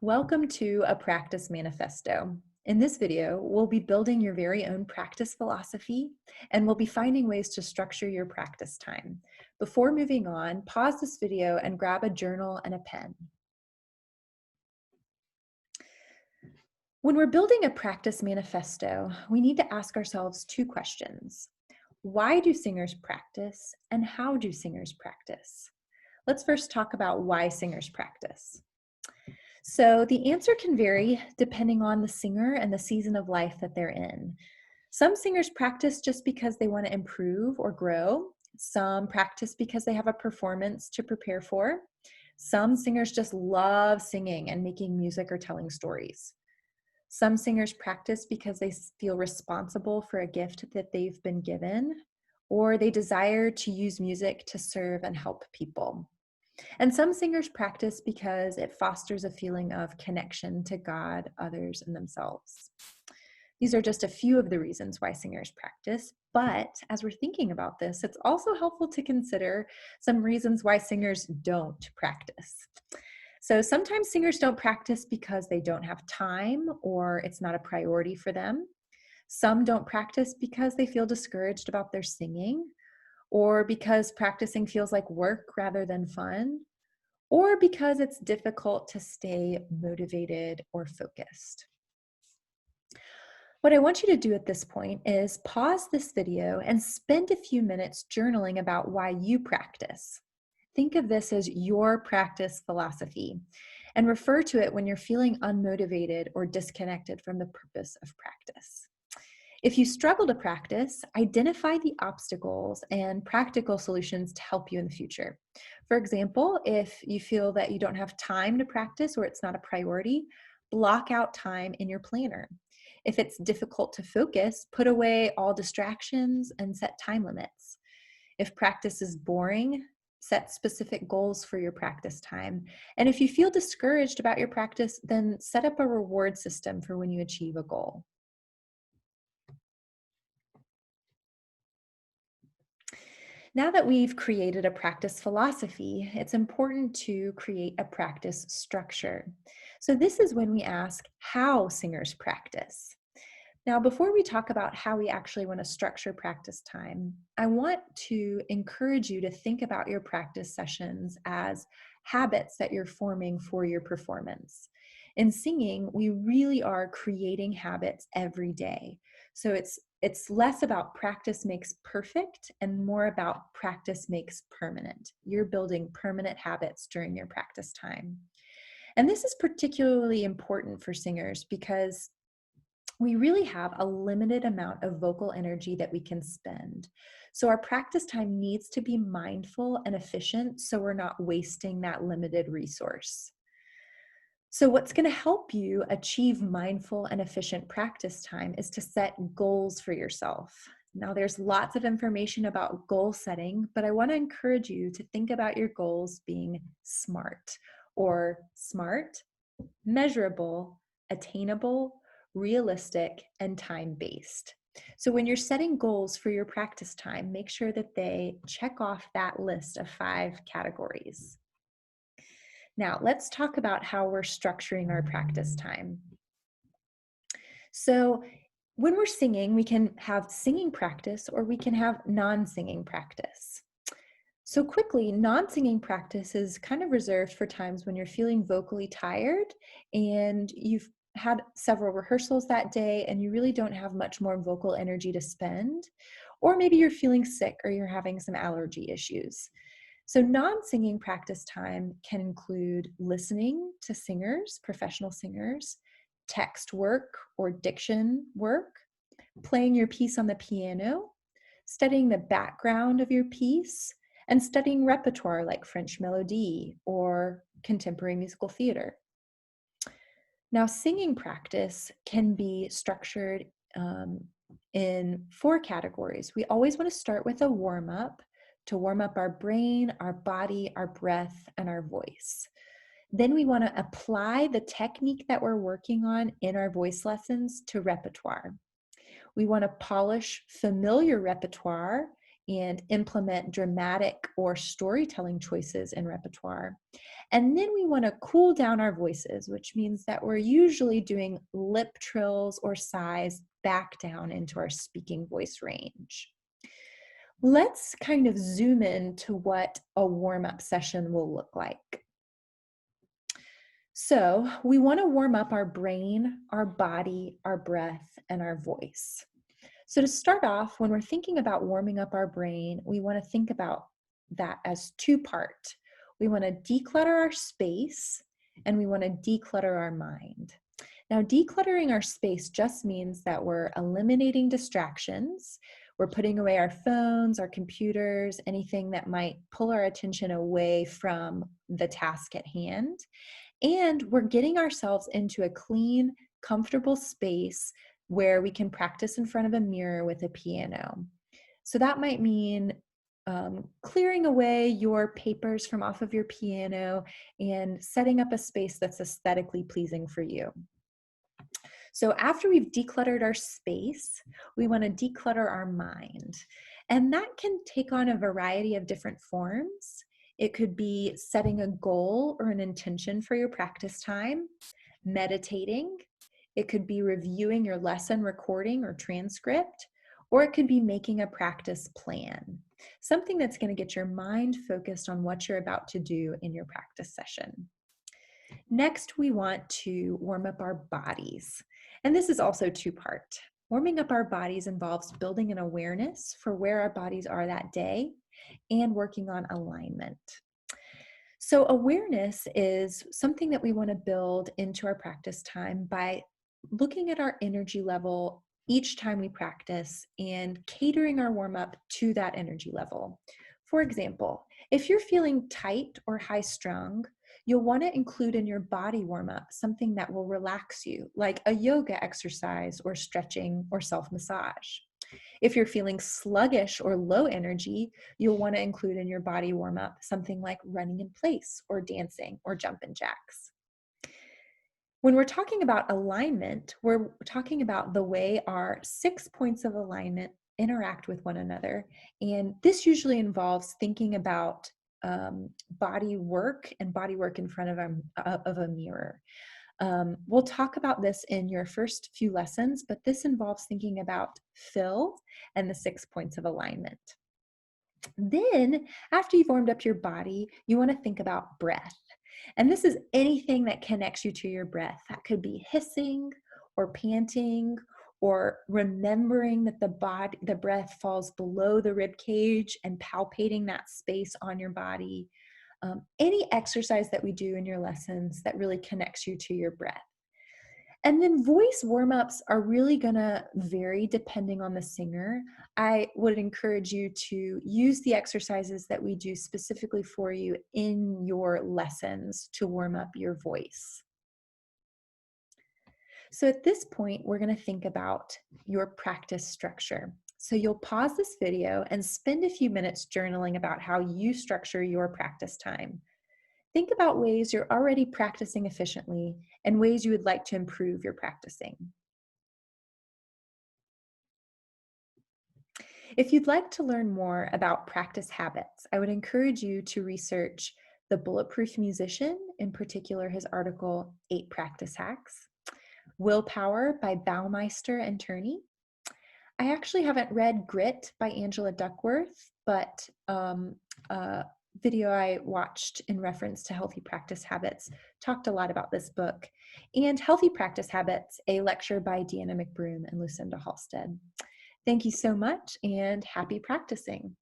Welcome to a Practice Manifesto. In this video, we'll be building your very own practice philosophy, and we'll be finding ways to structure your practice time. Before moving on, pause this video and grab a journal and a pen. When we're building a practice manifesto, we need to ask ourselves two questions. Why do singers practice, and how do singers practice? Let's first talk about why singers practice. So the answer can vary depending on the singer and the season of life that they're in. Some singers practice just because they want to improve or grow. Some practice because they have a performance to prepare for. Some singers just love singing and making music or telling stories. Some singers practice because they feel responsible for a gift that they've been given, or they desire to use music to serve and help people. And some singers practice because it fosters a feeling of connection to God, others, and themselves. These are just a few of the reasons why singers practice, but as we're thinking about this, it's also helpful to consider some reasons why singers don't practice. So sometimes singers don't practice because they don't have time or it's not a priority for them. Some don't practice because they feel discouraged about their singing, or because practicing feels like work rather than fun, or because it's difficult to stay motivated or focused. What I want you to do at this point is pause this video and spend a few minutes journaling about why you practice. Think of this as your practice philosophy and refer to it when you're feeling unmotivated or disconnected from the purpose of practice. If you struggle to practice, identify the obstacles and practical solutions to help you in the future. For example, if you feel that you don't have time to practice or it's not a priority, block out time in your planner. If it's difficult to focus, put away all distractions and set time limits. If practice is boring, set specific goals for your practice time. And if you feel discouraged about your practice, then set up a reward system for when you achieve a goal. Now that we've created a practice philosophy, it's important to create a practice structure. So this is when we ask how singers practice. Now, before we talk about how we actually want to structure practice time, I want to encourage you to think about your practice sessions as habits that you're forming for your performance. In singing, we really are creating habits every day. So it's less about practice makes perfect and more about practice makes permanent. You're building permanent habits during your practice time. And this is particularly important for singers because we really have a limited amount of vocal energy that we can spend. So our practice time needs to be mindful and efficient so we're not wasting that limited resource. So what's going to help you achieve mindful and efficient practice time is to set goals for yourself. Now, there's lots of information about goal setting, but I want to encourage you to think about your goals being SMART, or smart, measurable, attainable, realistic, and time-based. So when you're setting goals for your practice time, make sure that they check off that list of 5 categories. Now, let's talk about how we're structuring our practice time. So when we're singing, we can have singing practice or we can have non-singing practice. So quickly, non-singing practice is kind of reserved for times when you're feeling vocally tired and you've had several rehearsals that day and you really don't have much more vocal energy to spend, or maybe you're feeling sick or you're having some allergy issues. So non-singing practice time can include listening to singers, professional singers, text work or diction work, playing your piece on the piano, studying the background of your piece, and studying repertoire like French melody or contemporary musical theater. Now, singing practice can be structured in 4 categories. We always want to start with a warm-up to warm up our brain, our body, our breath, and our voice. Then we want to apply the technique that we're working on in our voice lessons to repertoire. We want to polish familiar repertoire and implement dramatic or storytelling choices in repertoire. And then we want to cool down our voices, which means that we're usually doing lip trills or sighs back down into our speaking voice range. Let's kind of zoom in to what a warm-up session will look like. So we want to warm up our brain, our body, our breath, and our voice. So to start off, when we're thinking about warming up our brain, we want to think about that as two-part. We want to declutter our space and we want to declutter our mind. Now, decluttering our space just means that we're eliminating distractions. We're putting away our phones, our computers, anything that might pull our attention away from the task at hand. And we're getting ourselves into a clean, comfortable space where we can practice in front of a mirror with a piano. So that might mean clearing away your papers from off of your piano and setting up a space that's aesthetically pleasing for you. So after we've decluttered our space, we want to declutter our mind. And that can take on a variety of different forms. It could be setting a goal or an intention for your practice time, meditating. It could be reviewing your lesson recording or transcript, or it could be making a practice plan, something that's going to get your mind focused on what you're about to do in your practice session. Next, we want to warm up our bodies. And this is also two-part. Warming up our bodies involves building an awareness for where our bodies are that day and working on alignment. So awareness is something that we want to build into our practice time by looking at our energy level each time we practice and catering our warm-up to that energy level. For example, if you're feeling tight or high-strung, you'll want to include in your body warm-up something that will relax you, like a yoga exercise or stretching or self-massage. If you're feeling sluggish or low energy, you'll want to include in your body warm-up something like running in place or dancing or jumping jacks. When we're talking about alignment, we're talking about the way our 6 points of alignment interact with one another. And this usually involves thinking about body work and body work in front of a mirror. We'll talk about this in your first few lessons, but this involves thinking about fill and the 6 points of alignment. Then, after you've warmed up your body, you want to think about breath. And this is anything that connects you to your breath. That could be hissing or panting or remembering that the breath falls below the rib cage and palpating that space on your body. Any exercise that we do in your lessons that really connects you to your breath. And then voice warm-ups are really going to vary depending on the singer. I would encourage you to use the exercises that we do specifically for you in your lessons to warm up your voice. So at this point, we're going to think about your practice structure. So you'll pause this video and spend a few minutes journaling about how you structure your practice time. Think about ways you're already practicing efficiently and ways you would like to improve your practicing. If you'd like to learn more about practice habits, I would encourage you to research The Bulletproof Musician, in particular his article, 8 Practice Hacks, Willpower by Baumeister and Turney. I actually haven't read Grit by Angela Duckworth, but video I watched in reference to healthy practice habits talked a lot about this book. And Healthy Practice Habits, a lecture by Deanna McBroom and Lucinda Halstead. Thank you so much and happy practicing.